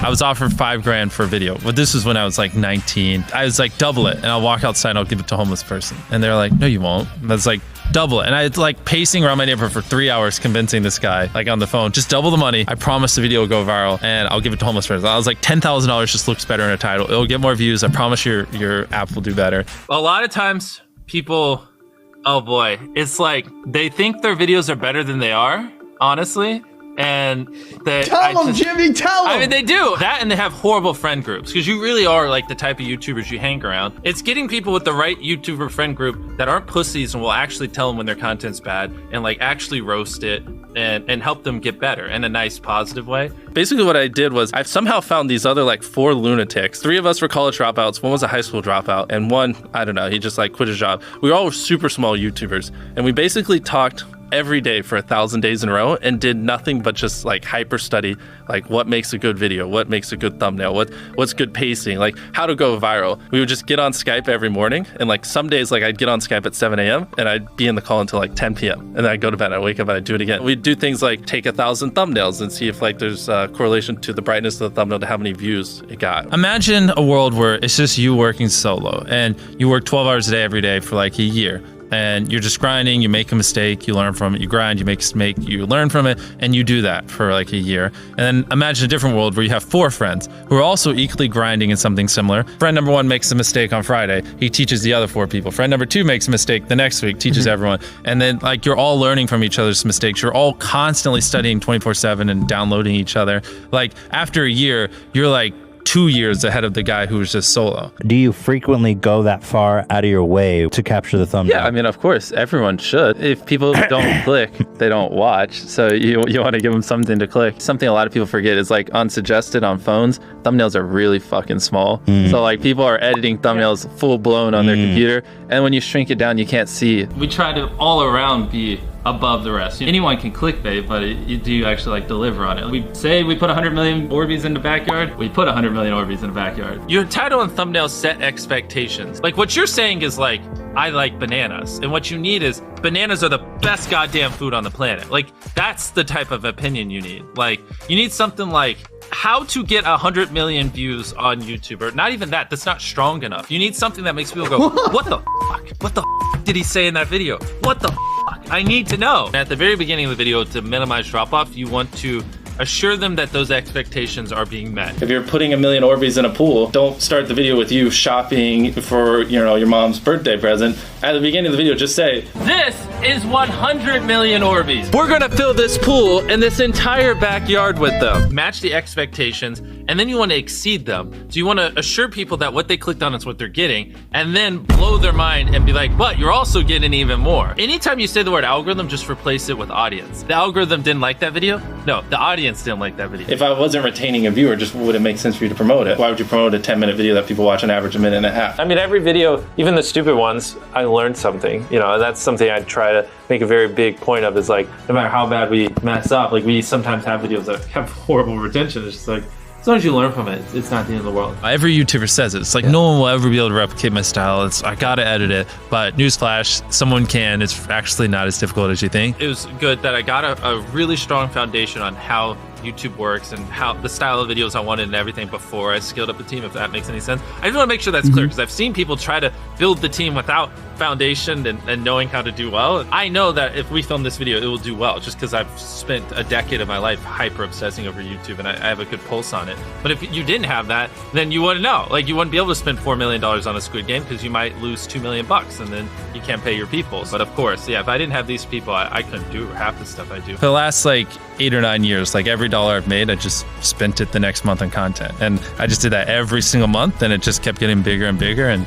I was offered $5,000 for a video. But this was when I was like 19. I was like, double it. And I'll walk outside and I'll give it to a homeless person. And they're like, no, you won't. And I was like, double it. And I was like pacing around my neighborhood for 3 hours convincing this guy, like on the phone, just double the money. I promise the video will go viral and I'll give it to homeless person. I was like, $10,000 just looks better in a title. It'll get more views. I promise your app will do better. A lot of times people, oh boy, it's like they think their videos are better than they are, honestly. And tell them, Jimmy, tell them. I mean, they do that, and they have horrible friend groups because you really are like the type of YouTubers you hang around. It's getting people with the right YouTuber friend group that aren't pussies and will actually tell them when their content's bad and like actually roast it and help them get better in a nice, positive way. Basically, what I did was I somehow found these other like 4 lunatics. 3 of us were college dropouts. 1 was a high school dropout, and 1, I don't know, he just like quit his job. We were all super small YouTubers, and we basically talked every day for 1,000 days in a row and did nothing but just like hyper study like what makes a good video, what makes a good thumbnail, what's good pacing, like how to go viral. We would just get on Skype every morning, and like some days like I'd get on Skype at 7 a.m. and I'd be in the call until like 10 p.m. and then I'd go to bed, I'd wake up and I'd do it again. We'd do things like take 1,000 thumbnails and see if like there's a correlation to the brightness of the thumbnail to how many views it got. Imagine a world where it's just you working solo and you work 12 hours a day every day for like a year. And you're just grinding, you make a mistake, you learn from it, you grind, you make a mistake, you learn from it, and you do that for like a year. And then imagine a different world where you have 4 friends who are also equally grinding in something similar. Friend number 1 makes a mistake on Friday, he teaches the other 4 people. Friend number 2 makes a mistake the next week, teaches everyone. And then like you're all learning from each other's mistakes. You're all constantly studying 24/7 and downloading each other. Like after a year, you're like 2 years ahead of the guy who was just solo. Do you frequently go that far out of your way to capture the thumbnail? Yeah, I mean, of course, everyone should. If people don't click, they don't watch. So you want to give them something to click. Something a lot of people forget is like unsuggested on phones, thumbnails are really fucking small. So like people are editing thumbnails full blown on their computer, and when you shrink it down, you can't see. We try to all around be above the rest. Anyone can clickbait, but do you actually like deliver on it? We say we put 100 million Orbeez in the backyard, we put 100 million Orbeez in the backyard. Your title and thumbnail set expectations. Like what you're saying is like, I like bananas. And what you need is bananas are the best goddamn food on the planet. Like that's the type of opinion you need. Like you need something like how to get 100 million views on YouTube, or not even that, that's not strong enough. You need something that makes people go, what the fuck? What the fuck did he say in that video? What the fuck? I need to know. At the very beginning of the video, to minimize drop-off, you want to assure them that those expectations are being met. If you're putting 1 million Orbeez in a pool, don't start the video with you shopping for, you know, your mom's birthday present. At the beginning of the video, just say, this is 100 million Orbeez. We're gonna fill this pool and this entire backyard with them. Match the expectations, and then you want to exceed them. So you want to assure people that what they clicked on is what they're getting, and then blow their mind and be like, but you're also getting even more. Anytime you say the word algorithm, just replace it with audience. The algorithm didn't like that video? No, the audience didn't like that video. If I wasn't retaining a viewer, just would it make sense for you to promote it? Why would you promote a 10-minute video that people watch on average a minute and a half? I mean, every video, even the stupid ones, I learned something. You know, that's something I try to make a very big point of, is like, no matter how bad we mess up, like we sometimes have videos that have horrible retention. It's just like, as long as you learn from it, it's not the end of the world. Every YouTuber says it. It's like, no one will ever be able to replicate my style. I gotta edit it. But newsflash, someone can. It's actually not as difficult as you think. It was good that I got a really strong foundation on how YouTube works and how the style of videos I wanted and everything before I scaled up the team, if that makes any sense. I just want to make sure that's clear, because I've seen people try to build the team without foundation and knowing how to do well. I know that if we film this video, it will do well, just because I've spent a decade of my life hyper obsessing over YouTube and I have a good pulse on it. But if you didn't have that, then you wouldn't know. Like, you wouldn't be able to spend $4 million on a Squid Game, because you might lose $2 million and then you can't pay your people. But of course, yeah, if I didn't have these people, I couldn't do half the stuff I do. For the last like 8 or 9 years, like every dollar I've made, I just spent it the next month on content. And I just did that every single month, and it just kept getting bigger and bigger, and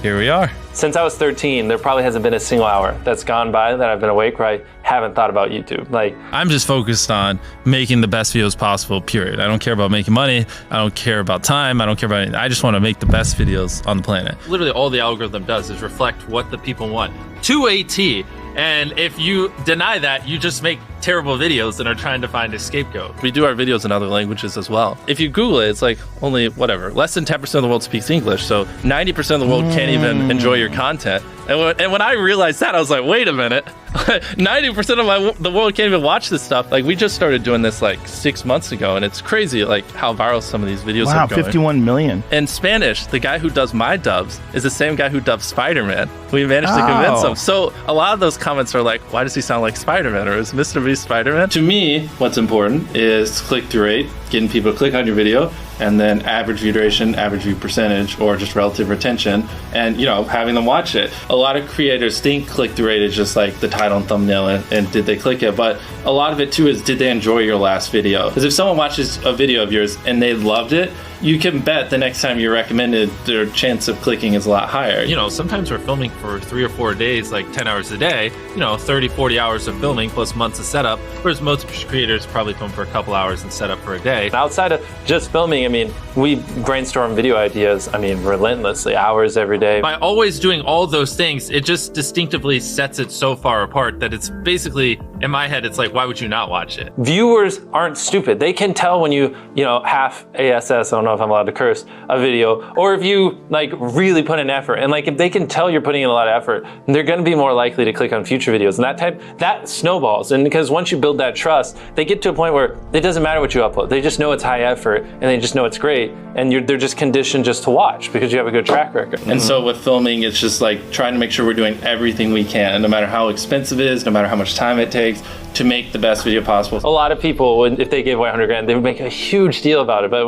here we are. Since I was 13, there probably hasn't been a single hour that's gone by that I've been awake where I haven't thought about YouTube. Like, I'm just focused on making the best videos possible, period. I don't care about making money. I don't care about time. I don't care about anything. I just want to make the best videos on the planet. Literally all the algorithm does is reflect what the people want to a T. And if you deny that, you just make terrible videos and are trying to find a scapegoat. We do our videos in other languages as well. If you Google it, it's like only whatever, less than 10% of the world speaks English. So 90% of the world can't even enjoy your content. And when I realized that, I was like, wait a minute. 90% of the world can't even watch this stuff. Like, we just started doing this like 6 months ago, and it's crazy like how viral some of these videos are going. Wow, 51 million. In Spanish, the guy who does my dubs is the same guy who dubbed Spider-Man. We managed to convince him. So a lot of those comments are like, why does he sound like Spider-Man? Or is Mr.Beast Spider-Man? To me, what's important is click-through rate, getting people to click on your video, and then average view duration, average view percentage, or just relative retention, and having them watch it. A lot of creators think click-through rate is just like the title and thumbnail and did they click it, but a lot of it too is, did they enjoy your last video? Because if someone watches a video of yours and they loved it, you can bet the next time you recommend it, their chance of clicking is a lot higher. Sometimes we're filming for 3 or 4 days, like 10 hours a day, 30, 40 hours of filming plus months of setup, whereas most creators probably film for a couple hours and set up for a day. Outside of just filming, we brainstorm video ideas, relentlessly, hours every day. By always doing all those things, it just distinctively sets it so far apart that it's basically, in my head, it's like, why would you not watch it? Viewers aren't stupid. They can tell when you half ASS, I don't know if I'm allowed to curse, a video, or if you really put in effort. And if they can tell you're putting in a lot of effort, they're gonna be more likely to click on future videos. And that snowballs. And because once you build that trust, they get to a point where it doesn't matter what you upload. They just know it's high effort and they just know it's great. And they're just conditioned just to watch because you have a good track record. And so with filming, it's just like trying to make sure we're doing everything we can, no matter how expensive it is, no matter how much time it takes, to make the best video possible. A lot of people, if they gave away 100 grand, they would make a huge deal about it. But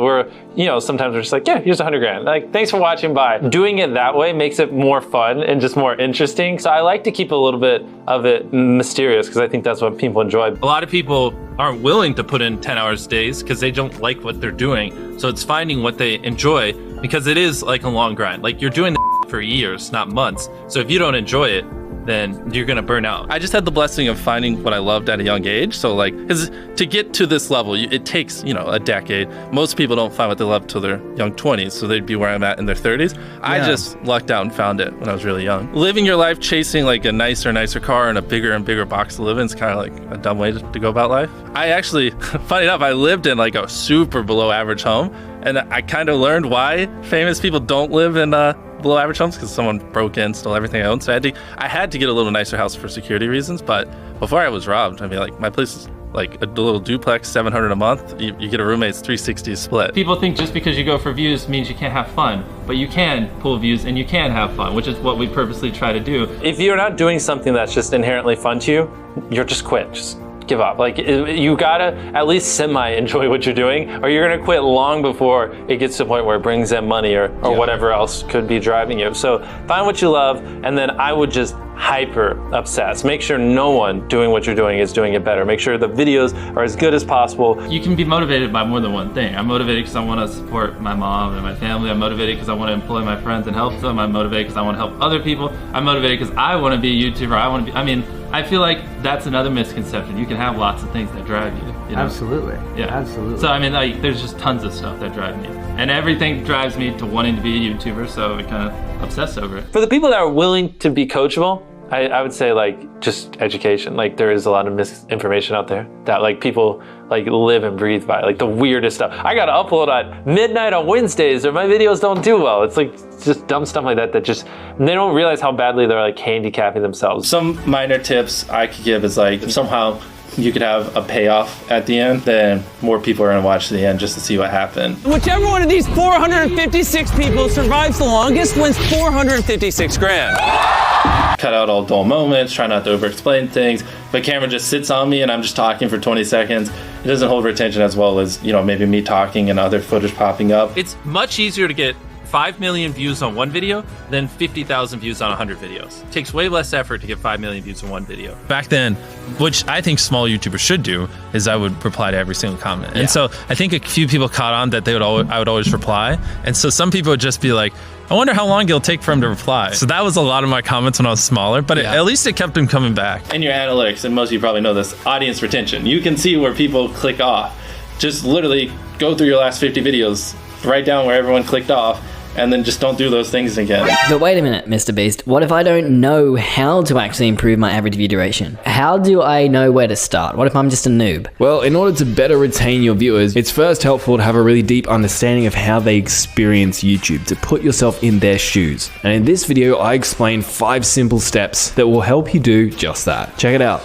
sometimes we're just like, yeah, here's 100 grand. Thanks for watching, bye. Doing it that way makes it more fun and just more interesting. So I like to keep a little bit of it mysterious because I think that's what people enjoy. A lot of people aren't willing to put in 10 hours days because they don't like what they're doing. So it's finding what they enjoy, because it is like a long grind. You're doing the for years, not months. So if you don't enjoy it, then you're gonna burn out. I just had the blessing of finding what I loved at a young age. So because to get to this level, it takes, a decade. Most people don't find what they love till their young 20s. So they'd be where I'm at in their 30s. Yeah. I just lucked out and found it when I was really young. Living your life chasing a nicer car and a bigger and bigger box to live in is kind of a dumb way to go about life. I actually, funny enough, I lived in a super below average home. And I kind of learned why famous people don't live in below average homes, because someone broke in, stole everything I owned. So I had to get a little nicer house for security reasons. But before I was robbed, my place is a little duplex, $700 a month. You get a roommate's $360 split. People think just because you go for views means you can't have fun, but you can pull views and you can have fun, which is what we purposely try to do. If you're not doing something that's just inherently fun to you, you're just quit. Just give up. You gotta at least semi-enjoy what you're doing, or you're gonna quit long before it gets to the point where it brings in money or whatever else could be driving you. So find what you love, and then I would just hyper obsess. Make sure no one doing what you're doing is doing it better. Make sure the videos are as good as possible. You can be motivated by more than one thing. I'm motivated because I want to support my mom and my family. I'm motivated because I want to employ my friends and help them. I'm motivated because I want to help other people. I'm motivated because I want to be a YouTuber. I feel like that's another misconception. You can have lots of things that drive you. Absolutely. Yeah. Absolutely. So there's just tons of stuff that drive me. And everything drives me to wanting to be a YouTuber, so I kind of obsess over it. For the people that are willing to be coachable, I would say just education. There is a lot of misinformation out there that people live and breathe by, the weirdest stuff. I gotta upload at midnight on Wednesdays or my videos don't do well. It's just dumb stuff like that just, they don't realize how badly they're handicapping themselves. Some minor tips I could give is if somehow you could have a payoff at the end, then more people are gonna watch to the end just to see what happened. Whichever one of these 456 people survives the longest wins 456 grand. Cut out all dull moments, try not to over-explain things. If the camera just sits on me and I'm just talking for 20 seconds, it doesn't hold retention as well as, maybe me talking and other footage popping up. It's much easier to get 5 million views on one video than 50,000 views on 100 videos. It takes way less effort to get 5 million views on one video. Back then, which I think small YouTubers should do, is I would reply to every single comment. And so I think a few people caught on that I would always reply. And so some people would just be like, I wonder how long it'll take for him to reply. So that was a lot of my comments when I was smaller, but at least it kept him coming back. In your analytics, and most of you probably know this, audience retention. You can see where people click off. Just literally go through your last 50 videos, write down where everyone clicked off, and then just don't do those things again. But wait a minute, Mr. Beast. What if I don't know how to actually improve my average view duration? How do I know where to start? What if I'm just a noob? Well, in order to better retain your viewers, it's first helpful to have a really deep understanding of how they experience YouTube, to put yourself in their shoes. And in this video, I explain 5 simple steps that will help you do just that. Check it out.